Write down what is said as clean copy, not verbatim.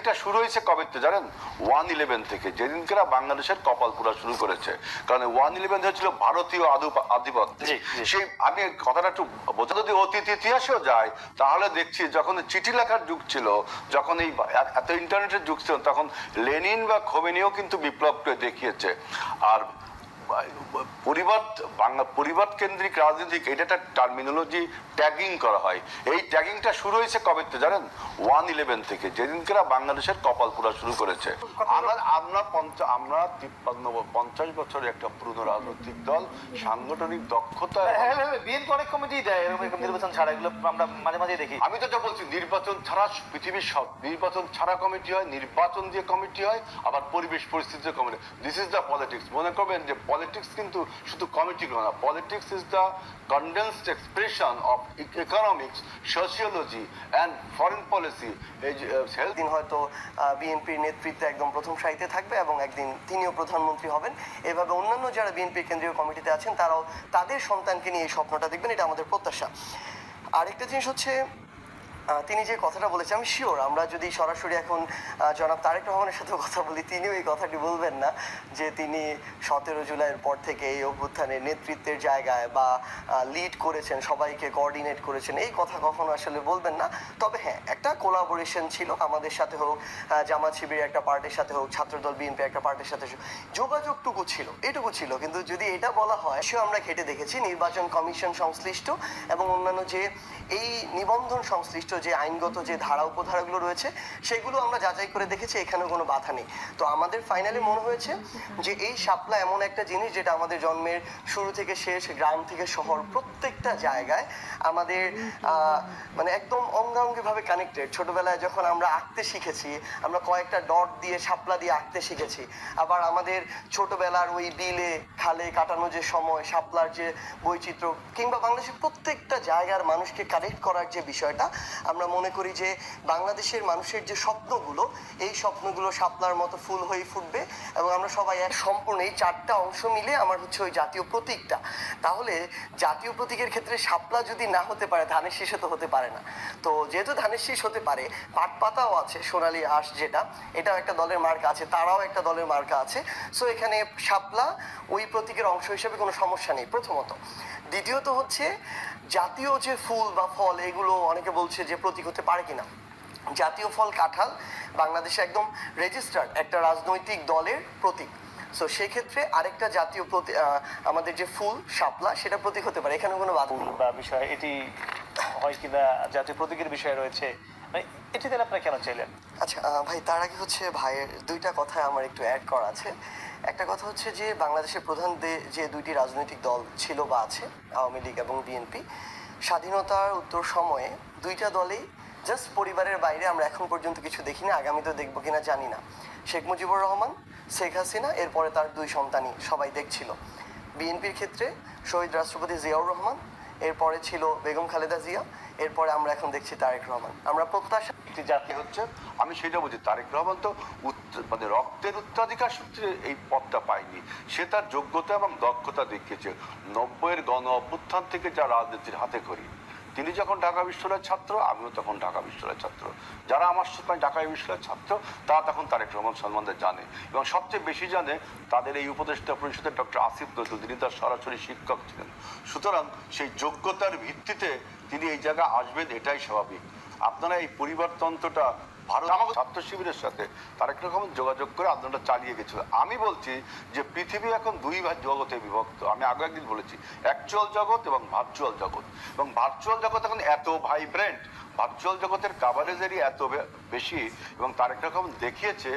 ট্যাগিংটা শুরু হয়েছে কবে থেকে জানেন? 1/11 থেকে, যেদিনকে বাংলাদেশের কপাল পুরা শুরু করেছে। কারণ 1/11 হয়েছিল ভারতীয় আধিপত্য। সেই আমি কথাটা একটু বোঝা, যদি অতীত ইতিহাসেও যায় তাহলে দেখছি যখন চিঠি লেখার যুগ ছিল, যখন এই এত ইন্টারনেটের যুগ ছিল, তখন লেনিন বা খোমেনিও কিন্তু বিপ্লবকে দেখিয়েছে। আর পরিবার কেন্দ্রিক রাজনীতি, এটা একটা টার্মিনোলজি, ট্যাগিং করা হয়। এই ট্যাগিংটা শুরু হয়েছে কবে থেকে জানেন? 1/11 থেকে, যেদিনকে বাংলাদেশের কপাল পুরা শুরু করেছে। আমরা 50 বছরের একটা পুরনো রাজনৈতিক দল, সাংগঠনিক দক্ষতা। বিএনপি অনেক কমিটি দেয় এরকম নির্বাচন ছাড়া, এগুলো আমরা মাঝে মাঝে দেখি। আমি তো যা বলছি, নির্বাচন ছাড়া পৃথিবীর সব নির্বাচন ছাড়া কমিটি হয়, নির্বাচন দিয়ে কমিটি হয়, আবার পরিবেশ পরিস্থিতির committee. This is the politics. মনে করবেন যে পলিটিক্স কিন্তু শুধু কমিটি না, politics is the condensed expression of economics, sociology and foreign policy. একদিন হয়তো বিএনপির নেতৃত্বে একদম প্রথম সারিতে থাকবে এবং একদিন তিনিও প্রধানমন্ত্রী হবেন। এভাবে অন্যান্য যারা বিএনপির কেন্দ্রীয় কমিটিতে আছেন তারাও তাদের সন্তানকে নিয়ে এই স্বপ্নটা দেখবেন, এটা আমাদের প্রত্যাশা। আরেকটা জিনিস হচ্ছে, তিনি যে কথাটা বলেছেন, আমি শিওর আমরা যদি সরাসরি এখন জনাব তারেক রহমানের সাথে কথা বলি, তিনিও এই কথাটি বলবেন না যে তিনি 17 জুলাইয়ের পর থেকে এই অভ্যুত্থানের নেতৃত্বের জায়গায় বা লিড করেছেন, সবাইকে কোঅর্ডিনেট করেছেন, এই কথা কখনো আসলে বলবেন না। তবে হ্যাঁ, একটা কোলাবোরেশন ছিল আমাদের সাথে, হোক জামাত শিবিরের একটা পার্টির সাথে হোক, ছাত্রদল বিএনপি একটা পার্টির সাথে, যোগাযোগটুকু ছিল, এটুকু ছিল। কিন্তু যদি এটা বলা হয়, সেও আমরা ঘেটে দেখেছি নির্বাচন কমিশন সংশ্লিষ্ট এবং অন্যান্য যে এই নিবন্ধন সংশ্লিষ্ট যে আইনগত যে ধারা উপধারাগুলো রয়েছে, সেগুলো আমরা যাচাই করে দেখেছি, এখানে কোনো বাধা নেই। তো আমাদের ফাইনালি মনে হয়েছে যে এই শাপলা এমন একটা জিনিস যেটা আমাদের জন্মের শুরু থেকে শেষ, গ্রাম থেকে শহর, প্রত্যেকটা জায়গায় আমাদের মানে একদম অঙ্গাঙ্গিভাবে কানেক্টেড। ছোটবেলায় যখন আমরা আঁকতে শিখেছি, আমরা কয়েকটা ডট দিয়ে শাপলা দিয়ে আঁকতে শিখেছি। আবার আমাদের ছোটবেলার ওই বিলে খালে কাটানো যে সময়, শাপলার যে বৈচিত্র্য, কিংবা বাংলাদেশের প্রত্যেকটা জায়গার মানুষকে কানেক্ট করার যে বিষয়টা, আমরা মনে করি যে বাংলাদেশের মানুষের যে স্বপ্নগুলো, এই স্বপ্নগুলো শাপলার মতো ফুল হয়ে ফুটবে এবং আমরা সবাই এক সম্পূর্ণ এই 4টা অংশ মিলে আমার হচ্ছে ওই জাতীয় প্রতীকটা। তাহলে জাতীয় প্রতীকের ক্ষেত্রে শাপলা যদি না হতে পারে, ধানের শীষে তো হতে পারে না। তো যেহেতু ধানের শীষ হতে পারে, পাট পাতাও আছে, সোনালী আঁশ যেটা, এটাও একটা দলের মার্কা আছে, তারাও একটা দলের মার্কা আছে। সো এখানে শাপলা ওই প্রতীকের অংশ হিসেবে কোনো সমস্যা নেই, প্রথমত। দ্বিতীয়ত হচ্ছে, জাতীয় যে ফুল বা ফল, এগুলো অনেকে বলছে যে প্রতীক হতে পারে কিনা। জাতীয় ফল কাঁঠাল বাংলাদেশে একদম রেজিস্টার্ড একটা রাজনৈতিক দলের প্রতীক। সো সেক্ষেত্রে আরেকটা জাতীয় আমাদের যে ফুল শাপলা, সেটা প্রতীক হতে পারে, এখানে কোনো বাদ বা বিষয় এটি হয় কিনা জাতীয় প্রতীকের বিষয় রয়েছে, মানে এটি তাহলে আপনারা কেন চাইলেন? আচ্ছা ভাই, তার আগে হচ্ছে ভাইয়ের দুইটা কথা আমার একটু অ্যাড করা আছে। একটা কথা হচ্ছে যে বাংলাদেশের প্রধান যে দুইটি রাজনৈতিক দল ছিল বা আছে, আওয়ামী লীগ এবং বিএনপি, স্বাধীনতার উত্তর সময়ে দুইটা দলেই জাস্ট পরিবারের বাইরে আমরা এখন পর্যন্ত কিছু দেখিনি, আগামীতেও দেখবো কিনা জানি না। শেখ মুজিবুর রহমান, শেখ হাসিনা, এরপরে তার দুই সন্তানই সবাই দেখছিল। বিএনপির ক্ষেত্রে শহীদ রাষ্ট্রপতি জিয়াউর রহমান, এরপরে ছিল বেগম খালেদা জিয়া, এরপরে আমরা এখন দেখছি তারেক রহমান। আমরা প্রত্যাশা একটি জাতি হচ্ছে, আমি সেটা বুঝি, তারেক রহমান তো মানে রক্তের উত্তরাধিকার সূত্রে এই পদটা পায়নি, সে তার যোগ্যতা এবং দক্ষতা দেখিয়েছে। 90-এর গণ অভ্যুত্থান থেকে যা রাজনীতির হাতে করি, তিনি যখন ঢাকা বিশ্ববিদ্যালয়ের ছাত্র, আমিও তখন ঢাকা বিশ্ববিদ্যালয়ের ছাত্র, যারা আমার সময় ঢাকা বিশ্ববিদ্যালয়ের ছাত্র, তারা তখন তারেক রহমান সম্বন্ধে জানে, এবং সবচেয়ে বেশি জানে তাদের এই উপদেষ্টা পরিষদের ডক্টর আসিফ নজরুল, তিনি তার সরাসরি শিক্ষক ছিলেন। সুতরাং সেই যোগ্যতার ভিত্তিতে তিনি এই জায়গায় আসবেন, এটাই স্বাভাবিক। আপনারা এই পরিবারতন্ত্রটা ভারত আমাদের ছাত্র শিবিরের সাথে তারেক রহমান যোগাযোগ করে আন্দোলনটা চালিয়ে গেছিল। আমি বলছি যে পৃথিবী এখন দুই জগতে বিভক্ত। আমি আগে একদিন বলেছি, অ্যাকচুয়াল জগৎ এবং ভার্চুয়াল জগৎ। এবং ভার্চুয়াল জগৎ এখন এত ভাইব্রেন্ট, ভার্চুয়াল জগতের কাভারেজ এরিয়া এত বেশি, এবং তারেক রহমান দেখিয়েছে